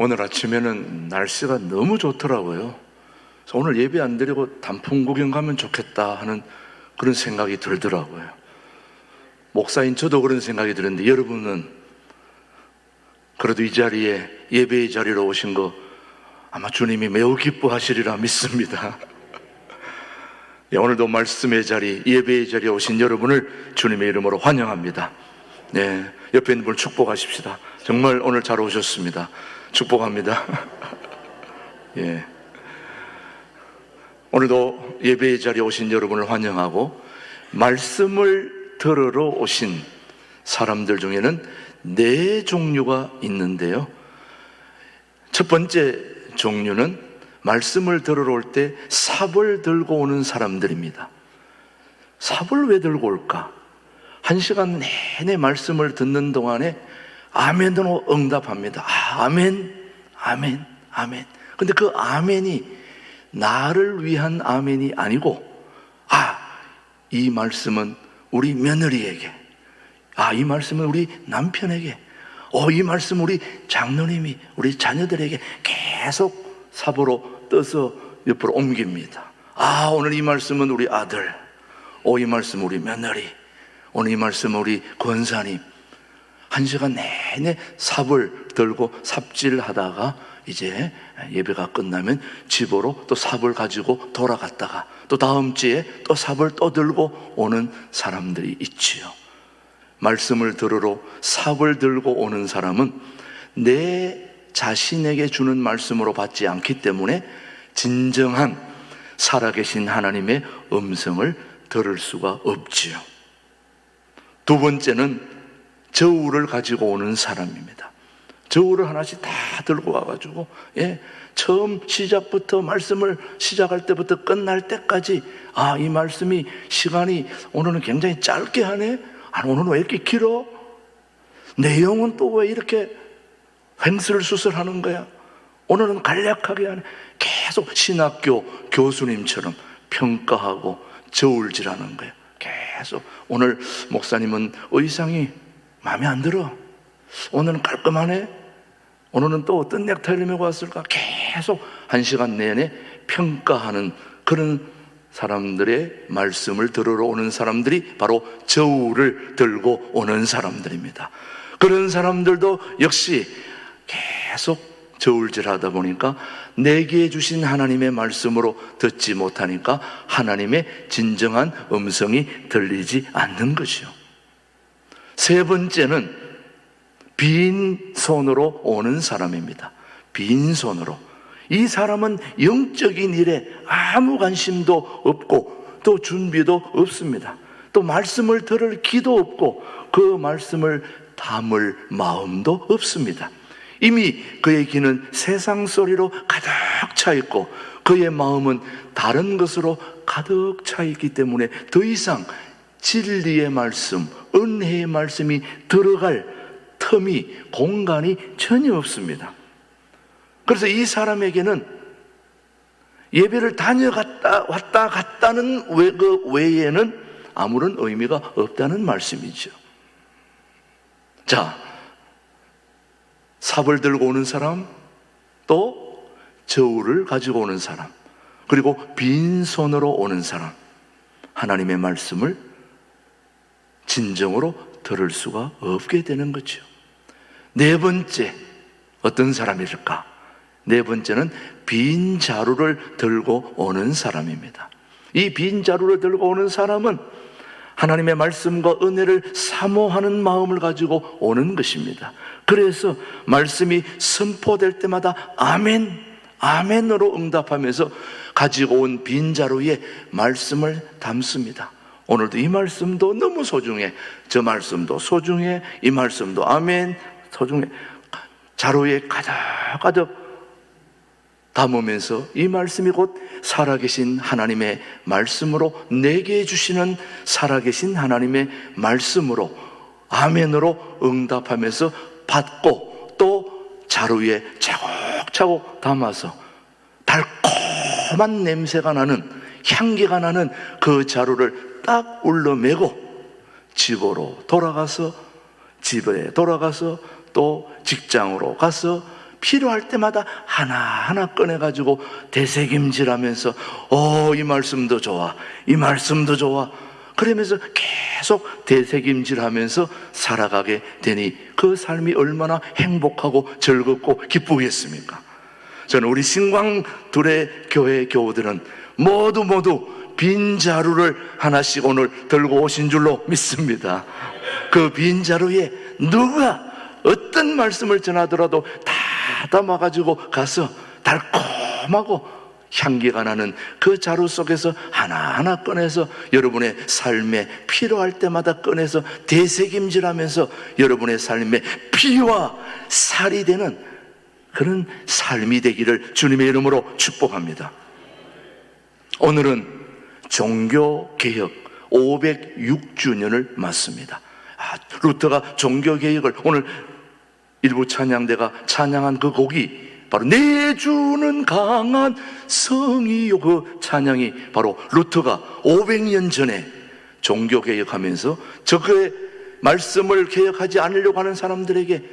오늘 아침에는 날씨가 너무 좋더라고요. 그래서 오늘 예배 안 드리고 단풍 구경 가면 좋겠다 하는 그런 생각이 들더라고요. 목사인 저도 그런 생각이 드는데, 여러분은 그래도 이 자리에, 예배의 자리로 오신 거 아마 주님이 매우 기뻐하시리라 믿습니다. 오늘도 말씀의 자리, 예배의 자리에 오신 여러분을 주님의 이름으로 환영합니다. 옆에 있는 분 축복하십시다. 정말 오늘 잘 오셨습니다. 축복합니다. 오늘도 예배의 자리에 오신 여러분을 환영하고, 말씀을 들으러 오신 사람들 중에는 네 종류가 있는데요. 첫 번째 종류는 말씀을 들으러 올 때 삽을 들고 오는 사람들입니다. 삽을 왜 들고 올까? 1시간 내내 말씀을 듣는 동안에 아멘으로 응답합니다. 아멘, 아멘, 아멘. 근데 그 아멘이 나를 위한 아멘이 아니고, 이 말씀은 우리 며느리에게, 이 말씀은 우리 남편에게, 이 말씀 우리 장로님이 우리 자녀들에게 계속 삽으로 떠서 옆으로 옮깁니다. 오늘 이 말씀은 우리 아들, 이 말씀 우리 며느리, 오늘 이 말씀 우리 권사님. 1시간 내내 삽을 들고 삽질하다가 이제 예배가 끝나면 집으로 또 삽을 가지고 돌아갔다가 또 다음 주에 또 삽을 또 들고 오는 사람들이 있지요. 말씀을 들으러 삽을 들고 오는 사람은 내 자신에게 주는 말씀으로 받지 않기 때문에 진정한 살아계신 하나님의 음성을 들을 수가 없지요. 두 번째는 저울을 가지고 오는 사람입니다. 저울을 하나씩 다 들고 와가지고 처음 시작부터 말씀을 시작할 때부터 끝날 때까지 이 말씀이 시간이 오늘은 굉장히 짧게 하네, 오늘은 왜 이렇게 길어, 내용은 또 왜 이렇게 횡설수설하는 거야, 오늘은 간략하게 하네. 계속 신학교 교수님처럼 평가하고 저울질하는 거예요. 계속 오늘 목사님은 의상이 마음에 안 들어, 오늘은 깔끔하네, 오늘은 또 어떤 넥타이를 메고 왔을까, 계속 1시간 내내 평가하는 그런 사람들의 말씀을 들으러 오는 사람들이 바로 저울을 들고 오는 사람들입니다. 그런 사람들도 역시 계속 저울질하다 보니까 내게 주신 하나님의 말씀으로 듣지 못하니까 하나님의 진정한 음성이 들리지 않는 것이요. 세 번째는 빈손으로 오는 사람입니다. 빈손으로. 이 사람은 영적인 일에 아무 관심도 없고 또 준비도 없습니다. 또 말씀을 들을 기도 없고 그 말씀을 담을 마음도 없습니다. 이미 그의 귀는 세상 소리로 가득 차 있고 그의 마음은 다른 것으로 가득 차 있기 때문에 더 이상 진리의 말씀, 은혜의 말씀이 들어갈 틈이, 공간이 전혀 없습니다. 그래서 이 사람에게는 예배를 다녀갔다 왔다 갔다는 그 외에는 아무런 의미가 없다는 말씀이죠. 자, 삽을 들고 오는 사람, 또 저울을 가지고 오는 사람, 그리고 빈손으로 오는 사람, 하나님의 말씀을 진정으로 들을 수가 없게 되는 거죠. 네 번째, 어떤 사람일까? 네 번째는 빈 자루를 들고 오는 사람입니다. 이 빈 자루를 들고 오는 사람은 하나님의 말씀과 은혜를 사모하는 마음을 가지고 오는 것입니다. 그래서 말씀이 선포될 때마다 아멘, 아멘으로 응답하면서 가지고 온 빈자루에 말씀을 담습니다. 오늘도 이 말씀도 너무 소중해, 저 말씀도 소중해, 이 말씀도 아멘 소중해. 자루에 가득가득 담으면서 이 말씀이 곧 살아계신 하나님의 말씀으로 내게 주시는 살아계신 하나님의 말씀으로 아멘으로 응답하면서 받고 또 자루에 차곡차곡 담아서 달콤한 냄새가 나는, 향기가 나는 그 자루를 딱 울러매고 집으로 돌아가서, 집에 돌아가서 또 직장으로 가서 필요할 때마다 하나하나 꺼내가지고 되새김질하면서 이 말씀도 좋아, 이 말씀도 좋아, 그러면서 계속 되새김질하면서 살아가게 되니 그 삶이 얼마나 행복하고 즐겁고 기쁘겠습니까? 저는 우리 신광 둘의 교회 교우들은 모두 빈 자루를 하나씩 오늘 들고 오신 줄로 믿습니다. 그 빈 자루에 누가 어떤 말씀을 전하더라도 다 담아가지고 가서 달콤하고 향기가 나는 그 자루 속에서 하나하나 꺼내서 여러분의 삶에 필요할 때마다 꺼내서 되새김질하면서 여러분의 삶에 피와 살이 되는 그런 삶이 되기를 주님의 이름으로 축복합니다. 오늘은 종교개혁 506주년을 맞습니다. 루터가 종교개혁을 오늘 일부 찬양대가 찬양한 그 곡이 바로 내 주는 강한 성이요, 그 찬양이 바로 루터가 500년 전에 종교개혁하면서 저의 말씀을 개혁하지 않으려고 하는 사람들에게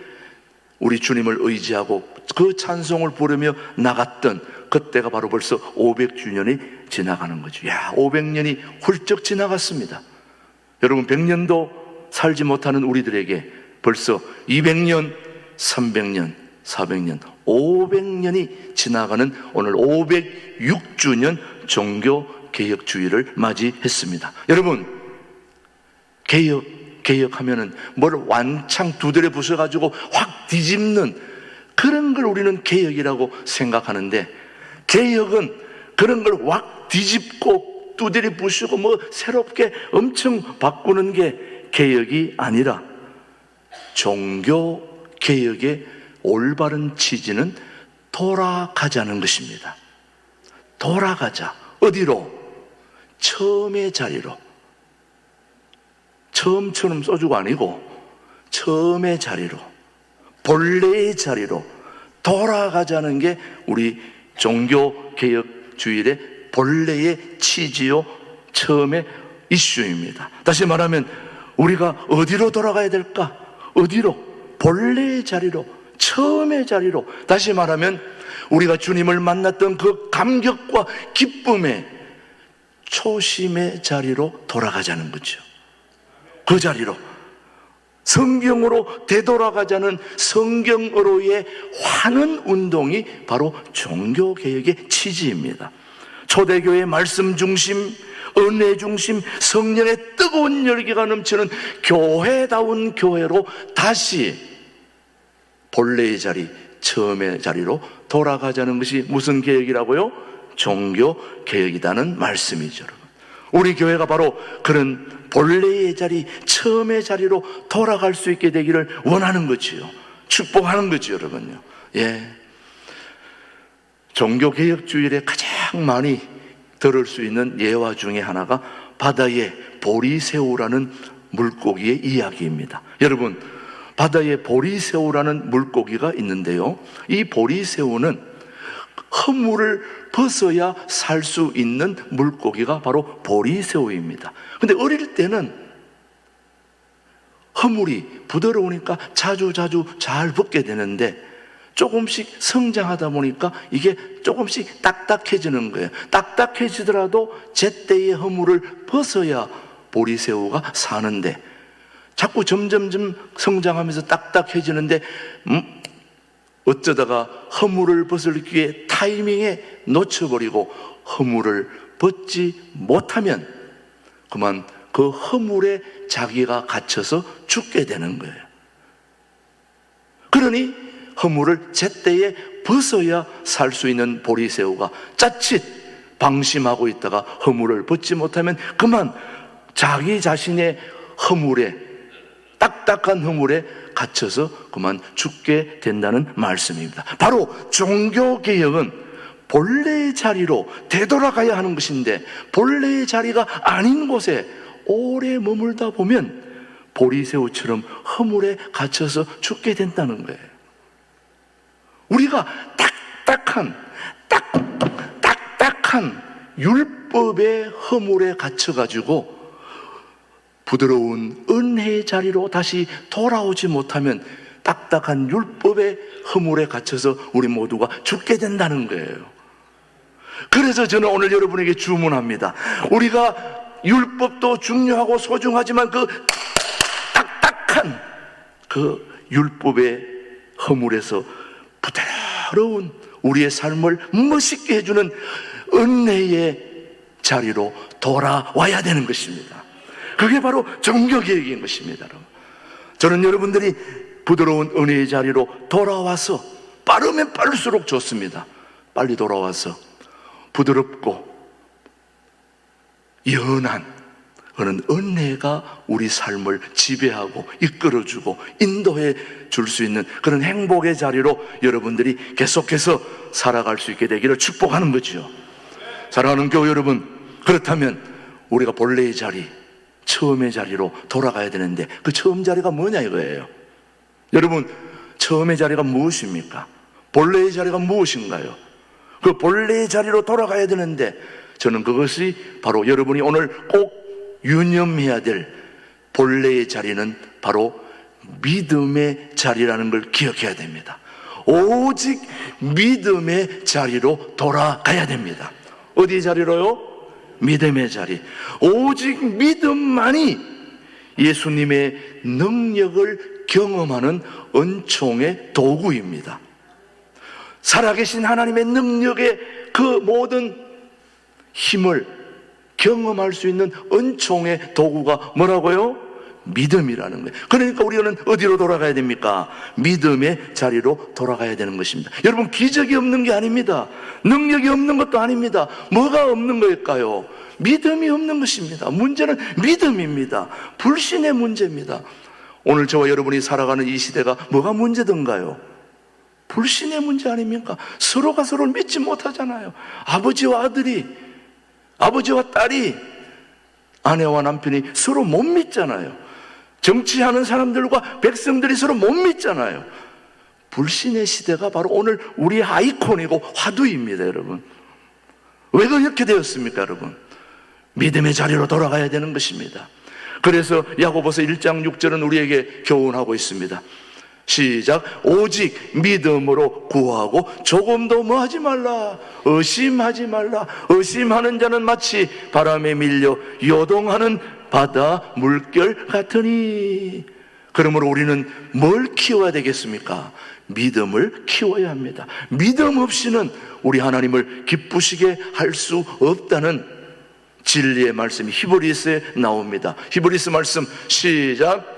우리 주님을 의지하고 그 찬송을 부르며 나갔던 그때가 바로 벌써 500주년이 지나가는 거죠. 500년이 훌쩍 지나갔습니다. 여러분, 100년도 살지 못하는 우리들에게 벌써 200년, 300년, 400년, 500년이 지나가는 오늘 506주년 종교개혁주의를 맞이했습니다. 여러분, 개혁하면은 뭘 완창 두드려 부숴가지고 확 뒤집는 그런 걸 우리는 개혁이라고 생각하는데, 개혁은 그런 걸 확 뒤집고 두드려 부수고 뭐 새롭게 엄청 바꾸는 게 개혁이 아니라 종교개혁의 올바른 취지는 돌아가자는 것입니다. 돌아가자. 어디로? 처음의 자리로. 처음처럼 소주가 아니고 처음의 자리로, 본래의 자리로 돌아가자는 게 우리 종교개혁주의의 본래의 취지요, 처음의 이슈입니다. 다시 말하면 우리가 어디로 돌아가야 될까? 어디로? 본래의 자리로, 처음의 자리로. 다시 말하면 우리가 주님을 만났던 그 감격과 기쁨의 초심의 자리로 돌아가자는 거죠. 그 자리로, 성경으로 되돌아가자는 성경으로의 환원 운동이 바로 종교개혁의 취지입니다. 초대교회 말씀 중심, 은혜 중심, 성령의 뜨거운 열기가 넘치는 교회다운 교회로 다시 본래의 자리, 처음의 자리로 돌아가자는 것이 무슨 개혁이라고요? 종교개혁이라는 말씀이죠, 여러분. 우리 교회가 바로 그런 본래의 자리, 처음의 자리로 돌아갈 수 있게 되기를 원하는 거지요. 축복하는 거죠, 여러분요. 종교개혁주의에 가장 많이 들을 수 있는 예화 중에 하나가 바다의 보리새우라는 물고기의 이야기입니다. 여러분, 바다에 보리새우라는 물고기가 있는데요, 이 보리새우는 허물을 벗어야 살 수 있는 물고기가 바로 보리새우입니다. 근데 어릴 때는 허물이 부드러우니까 자주 잘 벗게 되는데 조금씩 성장하다 보니까 이게 조금씩 딱딱해지는 거예요. 딱딱해지더라도 제때의 허물을 벗어야 보리새우가 사는데 자꾸 점점점 성장하면서 딱딱해지는데 어쩌다가 허물을 벗을 기회 타이밍에 놓쳐버리고 허물을 벗지 못하면 그만 그 허물에 자기가 갇혀서 죽게 되는 거예요. 그러니 허물을 제때에 벗어야 살 수 있는 보리새우가 자칫 방심하고 있다가 허물을 벗지 못하면 그만 자기 자신의 허물에, 딱딱한 허물에 갇혀서 그만 죽게 된다는 말씀입니다. 바로 종교개혁은 본래의 자리로 되돌아가야 하는 것인데 본래의 자리가 아닌 곳에 오래 머물다 보면 보리새우처럼 허물에 갇혀서 죽게 된다는 거예요. 우리가 딱딱한 율법의 허물에 갇혀가지고 부드러운 은혜의 자리로 다시 돌아오지 못하면 딱딱한 율법의 허물에 갇혀서 우리 모두가 죽게 된다는 거예요. 그래서 저는 오늘 여러분에게 주문합니다. 우리가 율법도 중요하고 소중하지만 그 딱딱한 그 율법의 허물에서 부드러운 우리의 삶을 멋있게 해주는 은혜의 자리로 돌아와야 되는 것입니다. 그게 바로 종교개혁인 것입니다. 저는 여러분들이 부드러운 은혜의 자리로 돌아와서, 빠르면 빠를수록 좋습니다. 빨리 돌아와서 부드럽고 연한 그런 은혜가 우리 삶을 지배하고 이끌어주고 인도해 줄 수 있는 그런 행복의 자리로 여러분들이 계속해서 살아갈 수 있게 되기를 축복하는 거죠. 사랑하는 교회 여러분, 그렇다면 우리가 본래의 자리, 처음의 자리로 돌아가야 되는데 그 처음 자리가 뭐냐 이거예요. 여러분, 처음의 자리가 무엇입니까? 본래의 자리가 무엇인가요? 그 본래의 자리로 돌아가야 되는데 저는 그것이 바로 여러분이 오늘 꼭 유념해야 될 본래의 자리는 바로 믿음의 자리라는 걸 기억해야 됩니다. 오직 믿음의 자리로 돌아가야 됩니다. 어디 자리로요? 믿음의 자리. 오직 믿음만이 예수님의 능력을 경험하는 은총의 도구입니다. 살아계신 하나님의 능력의 그 모든 힘을 경험할 수 있는 은총의 도구가 뭐라고요? 믿음이라는 거예요. 그러니까 우리는 어디로 돌아가야 됩니까? 믿음의 자리로 돌아가야 되는 것입니다. 여러분, 기적이 없는 게 아닙니다. 능력이 없는 것도 아닙니다. 뭐가 없는 걸까요? 믿음이 없는 것입니다. 문제는 믿음입니다. 불신의 문제입니다. 오늘 저와 여러분이 살아가는 이 시대가 뭐가 문제던가요? 불신의 문제 아닙니까? 서로가 서로를 믿지 못하잖아요. 아버지와 아들이, 아버지와 딸이, 아내와 남편이 서로 못 믿잖아요. 정치하는 사람들과 백성들이 서로 못 믿잖아요. 불신의 시대가 바로 오늘 우리의 아이콘이고 화두입니다, 여러분. 왜 그렇게 되었습니까, 여러분? 믿음의 자리로 돌아가야 되는 것입니다. 그래서 야고보서 1장 6절은 우리에게 교훈하고 있습니다. 시작. 오직 믿음으로 구하고 조금도 뭐 하지 말라, 의심하지 말라. 의심하는 자는 마치 바람에 밀려 요동하는 바다 물결 같으니. 그러므로 우리는 뭘 키워야 되겠습니까? 믿음을 키워야 합니다. 믿음 없이는 우리 하나님을 기쁘시게 할 수 없다는 진리의 말씀이 히브리서에 나옵니다. 히브리서 말씀 시작.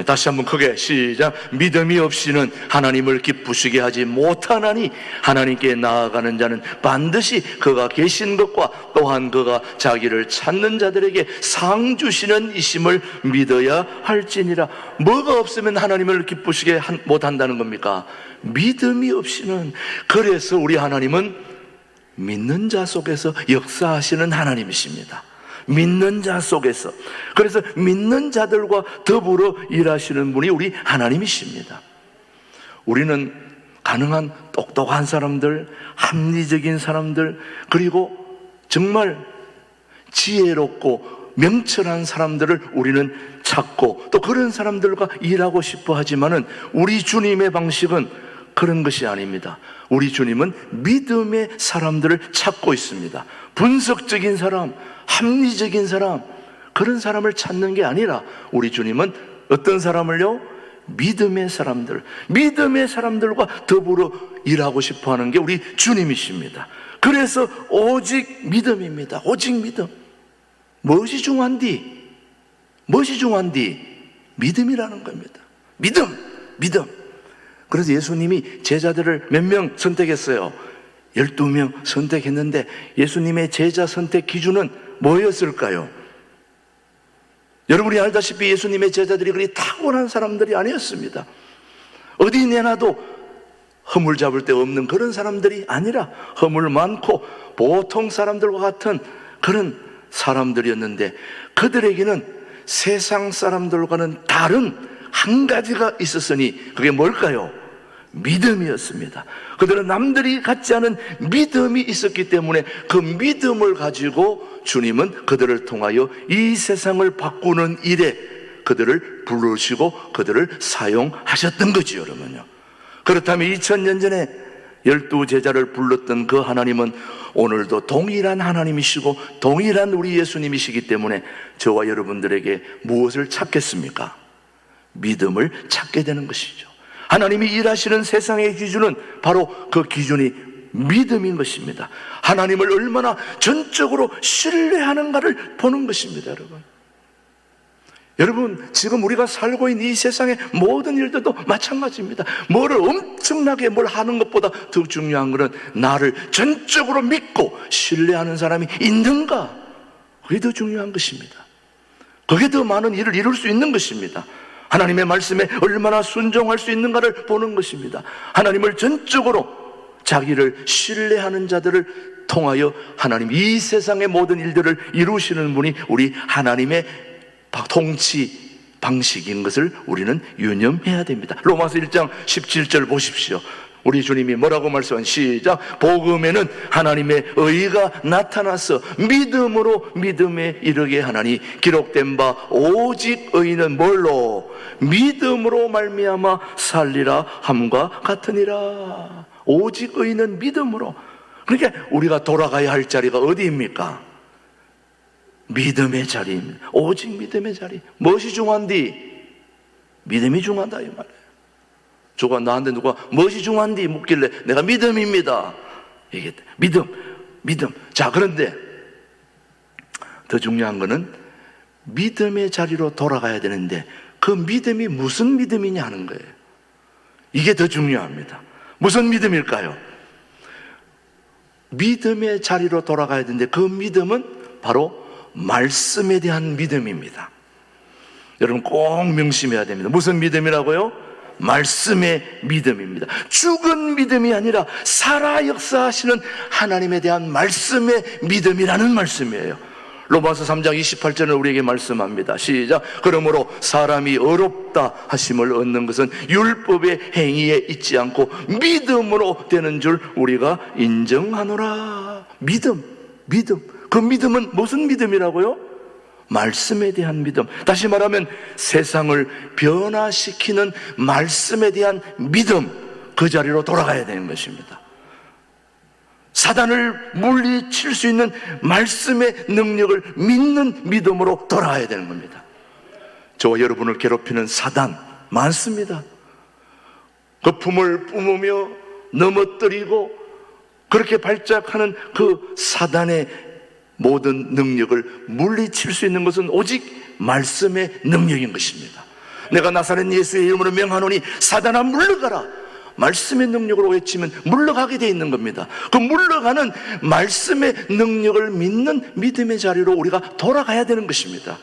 다시 한번 크게 시작. 믿음이 없이는 하나님을 기쁘시게 하지 못하나니 하나님께 나아가는 자는 반드시 그가 계신 것과 또한 그가 자기를 찾는 자들에게 상 주시는 이심을 믿어야 할지니라. 뭐가 없으면 하나님을 기쁘시게 못한다는 겁니까? 믿음이 없이는. 그래서 우리 하나님은 믿는 자 속에서 역사하시는 하나님이십니다. 믿는 자 속에서. 그래서 믿는 자들과 더불어 일하시는 분이 우리 하나님이십니다. 우리는 가능한 똑똑한 사람들, 합리적인 사람들, 그리고 정말 지혜롭고 명철한 사람들을 우리는 찾고 또 그런 사람들과 일하고 싶어 하지만은 우리 주님의 방식은 그런 것이 아닙니다. 우리 주님은 믿음의 사람들을 찾고 있습니다. 분석적인 사람, 합리적인 사람, 그런 사람을 찾는 게 아니라 우리 주님은 어떤 사람을요? 믿음의 사람들, 믿음의 사람들과 더불어 일하고 싶어 하는 게 우리 주님이십니다. 그래서 오직 믿음입니다. 오직 믿음. 무엇이 중요한디? 무엇이 중요한디? 믿음이라는 겁니다. 믿음, 믿음. 그래서 예수님이 제자들을 몇 명 선택했어요? 12명 선택했는데 예수님의 제자 선택 기준은 뭐였을까요? 여러분이 알다시피 예수님의 제자들이 그리 탁월한 사람들이 아니었습니다. 어디 내놔도 허물 잡을 데 없는 그런 사람들이 아니라 허물 많고 보통 사람들과 같은 그런 사람들이었는데 그들에게는 세상 사람들과는 다른 한 가지가 있었으니 그게 뭘까요? 믿음이었습니다. 그들은 남들이 갖지 않은 믿음이 있었기 때문에 그 믿음을 가지고 주님은 그들을 통하여 이 세상을 바꾸는 일에 그들을 부르시고 그들을 사용하셨던 거지요, 여러분요. 그렇다면 2000년 전에 12제자를 불렀던 그 하나님은 오늘도 동일한 하나님이시고 동일한 우리 예수님이시기 때문에 저와 여러분들에게 무엇을 찾겠습니까? 믿음을 찾게 되는 것이죠. 하나님이 일하시는 세상의 기준은 바로 그 기준이 믿음인 것입니다. 하나님을 얼마나 전적으로 신뢰하는가를 보는 것입니다, 여러분. 여러분, 지금 우리가 살고 있는 이 세상의 모든 일들도 마찬가지입니다. 뭐를 엄청나게 뭘 하는 것보다 더 중요한 것은 나를 전적으로 믿고 신뢰하는 사람이 있는가? 그게 더 중요한 것입니다. 그게 더 많은 일을 이룰 수 있는 것입니다. 하나님의 말씀에 얼마나 순종할 수 있는가를 보는 것입니다. 하나님을 전적으로 자기를 신뢰하는 자들을 통하여 하나님 이 세상의 모든 일들을 이루시는 분이 우리 하나님의 통치 방식인 것을 우리는 유념해야 됩니다. 로마서 1장 17절 보십시오. 우리 주님이 뭐라고 말씀한 시작. 복음에는 하나님의 의가 나타나서 믿음으로 믿음에 이르게 하나니 기록된 바 오직 의는 뭘로? 믿음으로 말미암아 살리라 함과 같으니라. 오직 의는 믿음으로. 그러니까 우리가 돌아가야 할 자리가 어디입니까? 믿음의 자리입니다. 오직 믿음의 자리. 무엇이 중요한디? 믿음이 중요하다 이 말이에요. 저가 나한테 누가 무엇이 중요한디 묻길래 내가 믿음입니다 얘기했다. 믿음. 자, 그런데 더 중요한 거는 믿음의 자리로 돌아가야 되는데 그 믿음이 무슨 믿음이냐 하는 거예요. 이게 더 중요합니다. 무슨 믿음일까요? 믿음의 자리로 돌아가야 되는데 그 믿음은 바로 말씀에 대한 믿음입니다. 여러분 꼭 명심해야 됩니다. 무슨 믿음이라고요? 말씀의 믿음입니다. 죽은 믿음이 아니라 살아 역사하시는 하나님에 대한 말씀의 믿음이라는 말씀이에요. 로마서 3장 28절을 우리에게 말씀합니다. 시작. 그러므로 사람이 의롭다 하심을 얻는 것은 율법의 행위에 있지 않고 믿음으로 되는 줄 우리가 인정하노라. 믿음. 그 믿음은 무슨 믿음이라고요? 말씀에 대한 믿음. 다시 말하면 세상을 변화시키는 말씀에 대한 믿음. 그 자리로 돌아가야 되는 것입니다. 사단을 물리칠 수 있는 말씀의 능력을 믿는 믿음으로 돌아가야 되는 겁니다. 저와 여러분을 괴롭히는 사단 많습니다. 거품을 뿜으며 넘어뜨리고 그렇게 발작하는 그 사단의 모든 능력을 물리칠 수 있는 것은 오직 말씀의 능력인 것입니다. 내가 나사렛 예수의 이름으로 명하노니 사단아 물러가라. 말씀의 능력으로 외치면 물러가게 돼 있는 겁니다. 그 물러가는 말씀의 능력을 믿는 믿음의 자리로 우리가 돌아가야 되는 것입니다.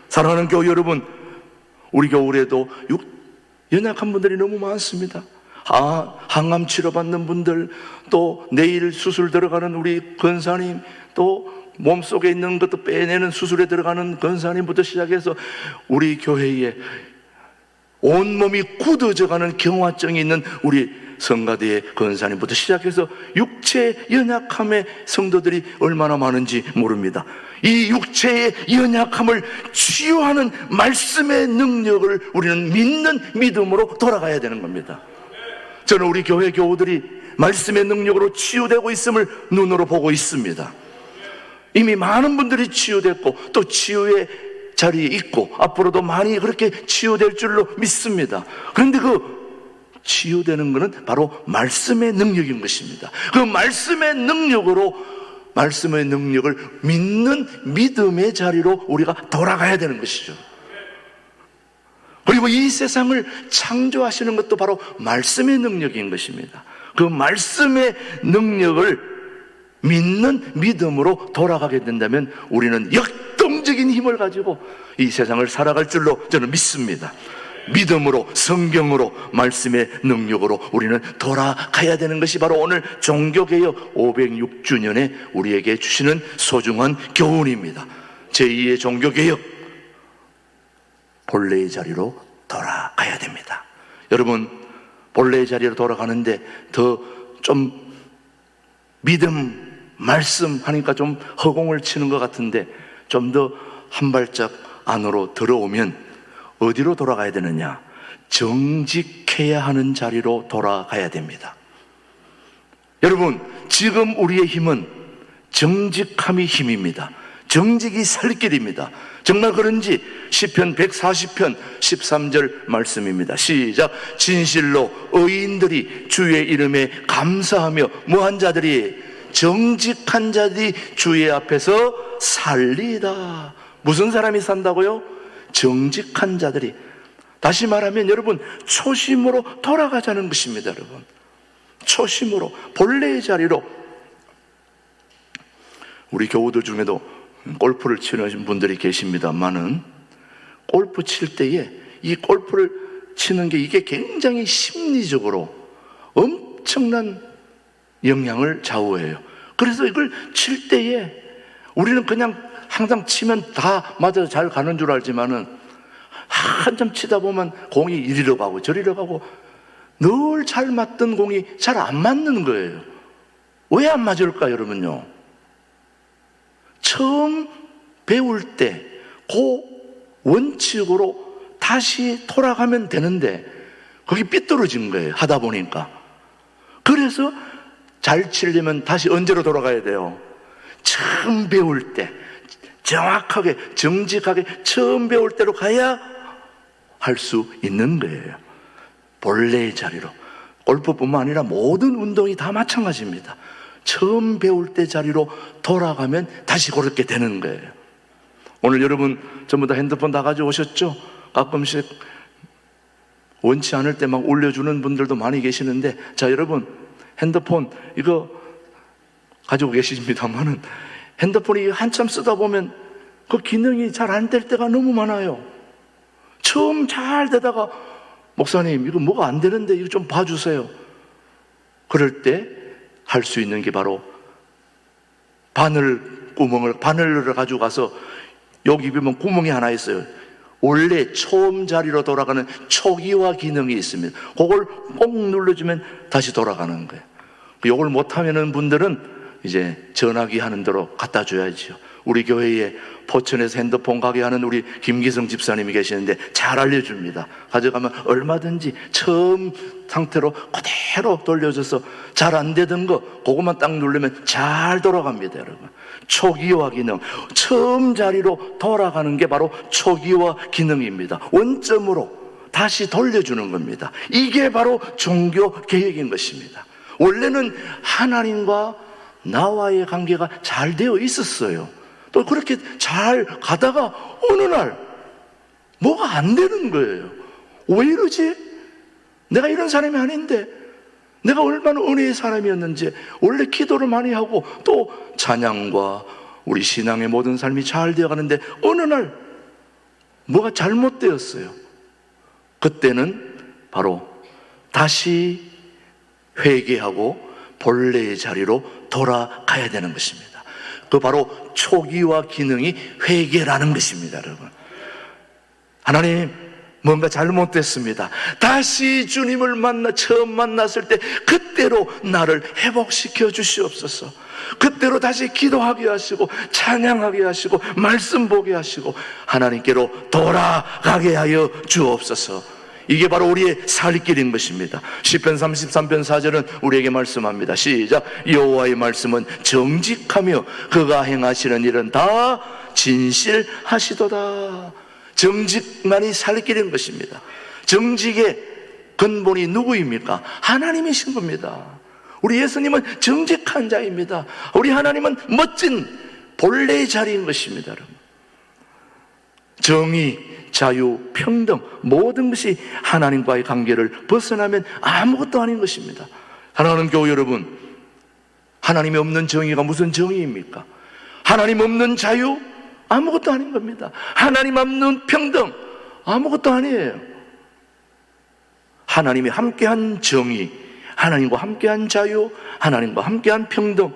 사랑하는 교회 여러분, 우리 교회에도 연약한 분들이 너무 많습니다. 항암 치료받는 분들, 또 내일 수술 들어가는 우리 권사님, 또 몸속에 있는 것도 빼내는 수술에 들어가는 권사님부터 시작해서 우리 교회에 온몸이 굳어져가는 경화증이 있는 우리 성가대의 권사님부터 시작해서 육체 연약함의 성도들이 얼마나 많은지 모릅니다. 이 육체의 연약함을 치유하는 말씀의 능력을 우리는 믿는 믿음으로 돌아가야 되는 겁니다. 저는 우리 교회 교우들이 말씀의 능력으로 치유되고 있음을 눈으로 보고 있습니다. 이미 많은 분들이 치유됐고 또 치유의 자리에 있고 앞으로도 많이 그렇게 치유될 줄로 믿습니다. 그런데 그 치유되는 것은 바로 말씀의 능력인 것입니다. 그 말씀의 능력으로 말씀의 능력을 믿는 믿음의 자리로 우리가 돌아가야 되는 것이죠. 그리고 이 세상을 창조하시는 것도 바로 말씀의 능력인 것입니다. 그 말씀의 능력을 믿는 믿음으로 돌아가게 된다면 우리는 역동적인 힘을 가지고 이 세상을 살아갈 줄로 저는 믿습니다. 믿음으로, 성경으로, 말씀의 능력으로 우리는 돌아가야 되는 것이 바로 오늘 종교개혁 506주년에 우리에게 주시는 소중한 교훈입니다. 제2의 종교개혁, 본래의 자리로 돌아가야 됩니다. 여러분, 본래의 자리로 돌아가는데 더 좀 믿음, 말씀 하니까 좀 허공을 치는 것 같은데 좀 더 한 발짝 안으로 들어오면 어디로 돌아가야 되느냐? 정직해야 하는 자리로 돌아가야 됩니다. 여러분, 지금 우리의 힘은 정직함이 힘입니다. 정직이 살 길입니다. 정말 그런지 시편 140편 13절 말씀입니다. 시작. 진실로 의인들이 주의 이름에 감사하며 뭐한 자들이? 정직한 자들이 주의 앞에서 살리다. 무슨 사람이 산다고요? 정직한 자들이. 다시 말하면 여러분, 초심으로 돌아가자는 것입니다. 여러분, 초심으로 본래의 자리로. 우리 교우들 중에도 골프를 치는 분들이 계십니다만은 골프 칠 때에 이 골프를 치는 게 이게 굉장히 심리적으로 엄청난 영향을 좌우해요. 그래서 이걸 칠 때에 우리는 그냥 항상 치면 다 맞아서 잘 가는 줄 알지만은 한참 치다 보면 공이 이리로 가고 저리로 가고 늘 잘 맞던 공이 잘 안 맞는 거예요. 왜 안 맞을까 여러분요? 처음 배울 때 그 원칙으로 다시 돌아가면 되는데 거기 삐뚤어진 거예요. 하다 보니까. 그래서 잘 치려면 다시 언제로 돌아가야 돼요? 처음 배울 때 정확하게 정직하게 처음 배울 때로 가야 할 수 있는 거예요. 본래의 자리로. 골프뿐만 아니라 모든 운동이 다 마찬가지입니다. 처음 배울 때 자리로 돌아가면 다시 그렇게 되는 거예요. 오늘 여러분 전부 다 핸드폰 다 가져오셨죠? 가끔씩 원치 않을 때 막 올려주는 분들도 많이 계시는데, 자 여러분, 핸드폰 이거 가지고 계십니다만은 핸드폰이 한참 쓰다 보면 그 기능이 잘 안 될 때가 너무 많아요. 처음 잘 되다가 목사님 이거 뭐가 안 되는데 이거 좀 봐주세요. 그럴 때 할 수 있는 게 바로 바늘을 가지고 가서 여기 보면 구멍이 하나 있어요. 원래 처음 자리로 돌아가는 초기화 기능이 있습니다. 그걸 꼭 눌러주면 다시 돌아가는 거예요. 이걸 못하는 분들은 이제 전화기 하는 대로 갖다 줘야죠. 우리 교회에 포천에서 핸드폰 가게 하는 우리 김기성 집사님이 계시는데 잘 알려줍니다. 가져가면 얼마든지 처음 상태로 그대로 돌려줘서 잘 안 되던 거 그것만 딱 누르면 잘 돌아갑니다. 여러분, 초기화 기능, 처음 자리로 돌아가는 게 바로 초기화 기능입니다. 원점으로 다시 돌려주는 겁니다. 이게 바로 종교 개혁인 것입니다. 원래는 하나님과 나와의 관계가 잘 되어 있었어요. 또 그렇게 잘 가다가 어느 날 뭐가 안 되는 거예요. 왜 이러지? 내가 이런 사람이 아닌데, 내가 얼마나 은혜의 사람이었는지, 원래 기도를 많이 하고 또 찬양과 우리 신앙의 모든 삶이 잘 되어가는데 어느 날 뭐가 잘못되었어요. 그때는 바로 다시 회개하고 본래의 자리로 돌아가야 되는 것입니다. 그 바로 초기화 기능이 회개라는 것입니다. 여러분, 하나님 뭔가 잘못됐습니다. 다시 주님을 처음 만났을 때 그때로 나를 회복시켜 주시옵소서. 그때로 다시 기도하게 하시고 찬양하게 하시고 말씀 보게 하시고 하나님께로 돌아가게 하여 주옵소서. 이게 바로 우리의 살 길인 것입니다. 시편 33편 4절은 우리에게 말씀합니다. 시작. 여호와의 말씀은 정직하며 그가 행하시는 일은 다 진실하시도다. 정직만이 살 길인 것입니다. 정직의 근본이 누구입니까? 하나님이신 겁니다. 우리 예수님은 정직한 자입니다. 우리 하나님은 멋진 본래의 자리인 것입니다. 여러분, 정의, 자유, 평등, 모든 것이 하나님과의 관계를 벗어나면 아무것도 아닌 것입니다. 사랑하는 교우 여러분, 하나님이 없는 정의가 무슨 정의입니까? 하나님 없는 자유? 아무것도 아닌 겁니다. 하나님 없는 평등? 아무것도 아니에요. 하나님이 함께한 정의, 하나님과 함께한 자유, 하나님과 함께한 평등,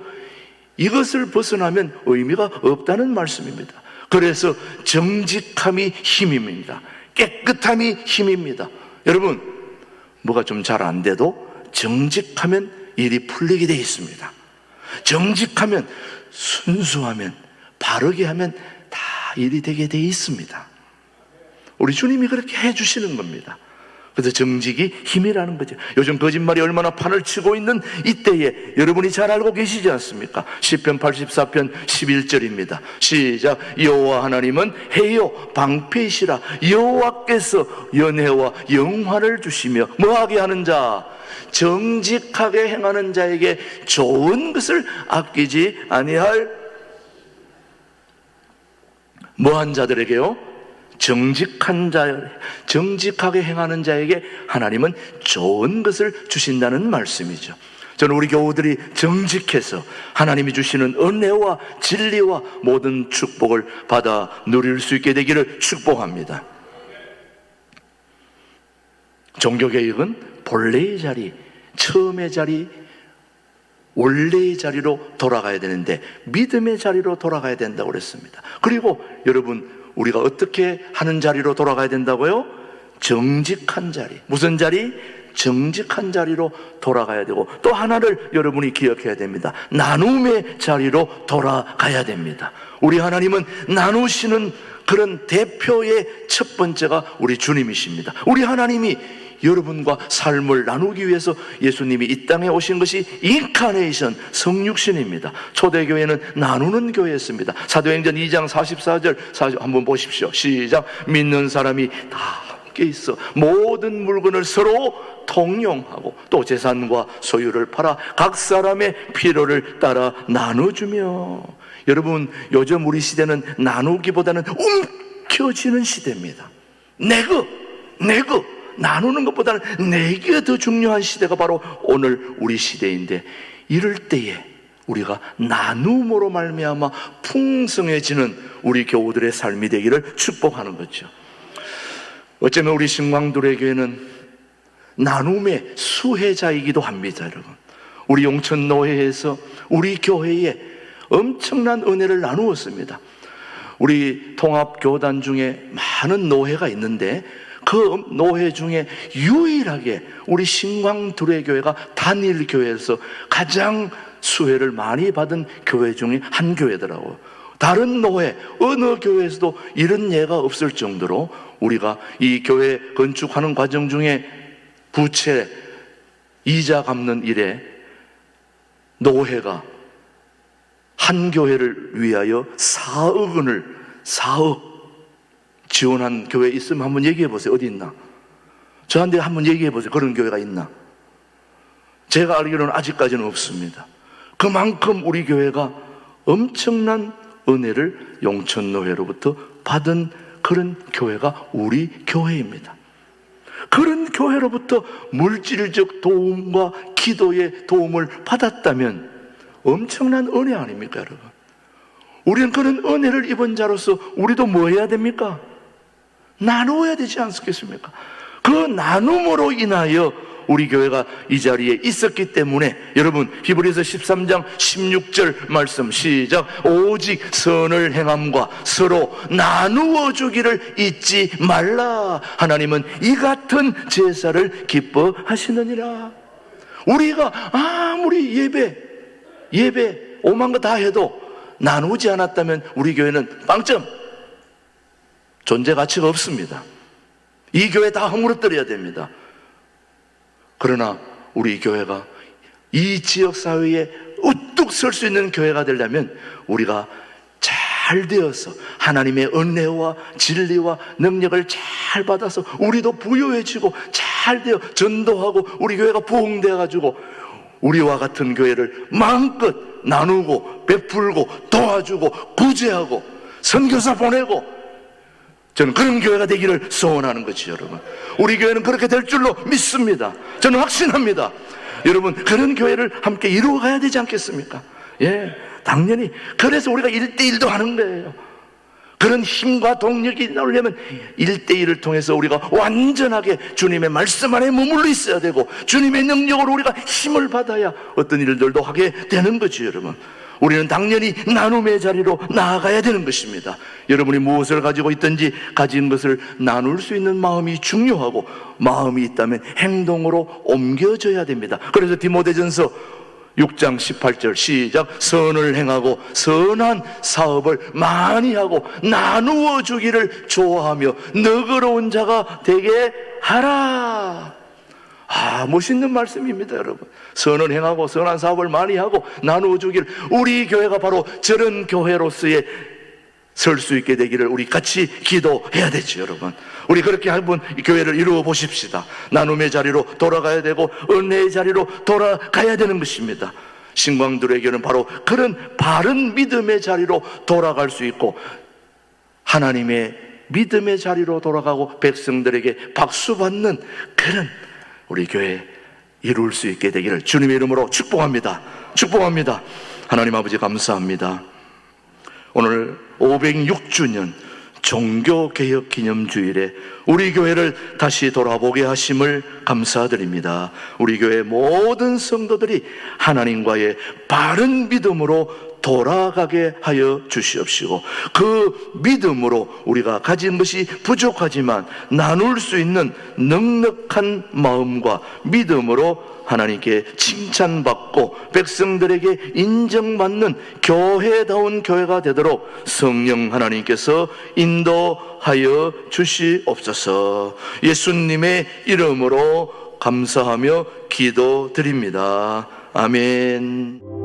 이것을 벗어나면 의미가 없다는 말씀입니다. 그래서 정직함이 힘입니다. 깨끗함이 힘입니다. 여러분, 뭐가 좀 잘 안 돼도 정직하면 일이 풀리게 되어 있습니다. 정직하면, 순수하면, 바르게 하면 다 일이 되게 되어 있습니다. 우리 주님이 그렇게 해주시는 겁니다. 그래서 정직이 힘이라는 거죠. 요즘 거짓말이 얼마나 판을 치고 있는 이때에 여러분이 잘 알고 계시지 않습니까? 시편 84편 11절입니다. 시작. 여호와 하나님은 해요 방패이시라. 여호와께서 연회와 영화를 주시며 뭐하게 하는 자? 정직하게 행하는 자에게 좋은 것을 아끼지 아니할 뭐한 자들에게요? 정직하게 행하는 자에게 하나님은 좋은 것을 주신다는 말씀이죠. 저는 우리 교우들이 정직해서 하나님이 주시는 은혜와 진리와 모든 축복을 받아 누릴 수 있게 되기를 축복합니다. 종교개혁은 본래의 자리, 처음의 자리, 원래의 자리로 돌아가야 되는데 믿음의 자리로 돌아가야 된다고 그랬습니다. 그리고 여러분, 우리가 어떻게 하는 자리로 돌아가야 된다고요? 정직한 자리. 무슨 자리? 정직한 자리로 돌아가야 되고, 또 하나를 여러분이 기억해야 됩니다. 나눔의 자리로 돌아가야 됩니다. 우리 하나님은 나누시는 그런 대표의 첫 번째가 우리 주님이십니다. 우리 하나님이 여러분과 삶을 나누기 위해서 예수님이 이 땅에 오신 것이 인카네이션, 성육신입니다. 초대교회는 나누는 교회였습니다. 사도행전 2장 44절 한번 보십시오. 시작. 믿는 사람이 다 함께 있어 모든 물건을 서로 통용하고 또 재산과 소유를 팔아 각 사람의 필요를 따라 나눠주며. 여러분, 요즘 우리 시대는 나누기보다는 움켜쥐는 시대입니다. 내거 나누는 것보다는 내게 더 중요한 시대가 바로 오늘 우리 시대인데, 이럴 때에 우리가 나눔으로 말미암아 풍성해지는 우리 교우들의 삶이 되기를 축복하는 거죠. 어쩌면 우리 신광두레 교회는 나눔의 수혜자이기도 합니다. 여러분, 우리 용천노회에서 우리 교회에 엄청난 은혜를 나누었습니다. 우리 통합교단 중에 많은 노회가 있는데 그 노회 중에 유일하게 우리 신광두레교회가 단일교회에서 가장 수혜를 많이 받은 교회 중에 한 교회더라고요. 다른 노회 어느 교회에서도 이런 예가 없을 정도로 우리가 이 교회 건축하는 과정 중에 부채 이자 갚는 일에 노회가 한 교회를 위하여 4억 원을 4억 지원한 교회 있으면 한번 얘기해 보세요. 어디 있나? 저한테 한번 얘기해 보세요. 그런 교회가 있나? 제가 알기로는 아직까지는 없습니다. 그만큼 우리 교회가 엄청난 은혜를 용천노회로부터 받은 그런 교회가 우리 교회입니다. 그런 교회로부터 물질적 도움과 기도의 도움을 받았다면 엄청난 은혜 아닙니까, 여러분? 우리는 그런 은혜를 입은 자로서 우리도 뭐 해야 됩니까? 나누어야 되지 않겠습니까? 그 나눔으로 인하여 우리 교회가 이 자리에 있었기 때문에 여러분, 히브리서 13장 16절 말씀 시작. 오직 선을 행함과 서로 나누어 주기를 잊지 말라. 하나님은 이 같은 제사를 기뻐하시느니라. 우리가 아무리 예배 오만 거 다 해도 나누지 않았다면 우리 교회는 빵점, 존재 가치가 없습니다. 이 교회 다 허물어뜨려야 됩니다. 그러나 우리 교회가 이 지역사회에 우뚝 설 수 있는 교회가 되려면 우리가 잘 되어서 하나님의 은혜와 진리와 능력을 잘 받아서 우리도 부유해지고 잘 되어 전도하고 우리 교회가 부흥되어가지고 우리와 같은 교회를 마음껏 나누고 베풀고 도와주고 구제하고 선교사 보내고, 저는 그런 교회가 되기를 소원하는 거지. 여러분, 우리 교회는 그렇게 될 줄로 믿습니다. 저는 확신합니다. 여러분, 그런 교회를 함께 이루어가야 되지 않겠습니까? 예, 당연히. 그래서 우리가 1대1도 하는 거예요. 그런 힘과 동력이 나오려면 1대1을 통해서 우리가 완전하게 주님의 말씀 안에 머물러 있어야 되고 주님의 능력으로 우리가 힘을 받아야 어떤 일들도 하게 되는 거지. 여러분, 우리는 당연히 나눔의 자리로 나아가야 되는 것입니다. 여러분이 무엇을 가지고 있든지 가진 것을 나눌 수 있는 마음이 중요하고, 마음이 있다면 행동으로 옮겨져야 됩니다. 그래서 디모데전서 6장 18절 시작. 선을 행하고 선한 사업을 많이 하고 나누어 주기를 좋아하며 너그러운 자가 되게 하라. 멋있는 말씀입니다, 여러분. 선을 행하고 선한 사업을 많이 하고 나누어 주기를, 우리 교회가 바로 저런 교회로서의 설 수 있게 되기를 우리 같이 기도해야 되죠, 여러분. 우리 그렇게 한번 교회를 이루어 보십시다. 나눔의 자리로 돌아가야 되고 은혜의 자리로 돌아가야 되는 것입니다. 신광들에게는 바로 그런 바른 믿음의 자리로 돌아갈 수 있고, 하나님의 믿음의 자리로 돌아가고 백성들에게 박수받는 그런 우리 교회 이룰 수 있게 되기를 주님의 이름으로 축복합니다. 축복합니다. 하나님 아버지 감사합니다. 오늘 506주년 종교개혁 기념주일에 우리 교회를 다시 돌아보게 하심을 감사드립니다. 우리 교회 모든 성도들이 하나님과의 바른 믿음으로 돌아가게 하여 주시옵시고, 그 믿음으로 우리가 가진 것이 부족하지만 나눌 수 있는 넉넉한 마음과 믿음으로 하나님께 칭찬받고 백성들에게 인정받는 교회다운 교회가 되도록 성령 하나님께서 인도하여 주시옵소서. 예수님의 이름으로 감사하며 기도드립니다. 아멘.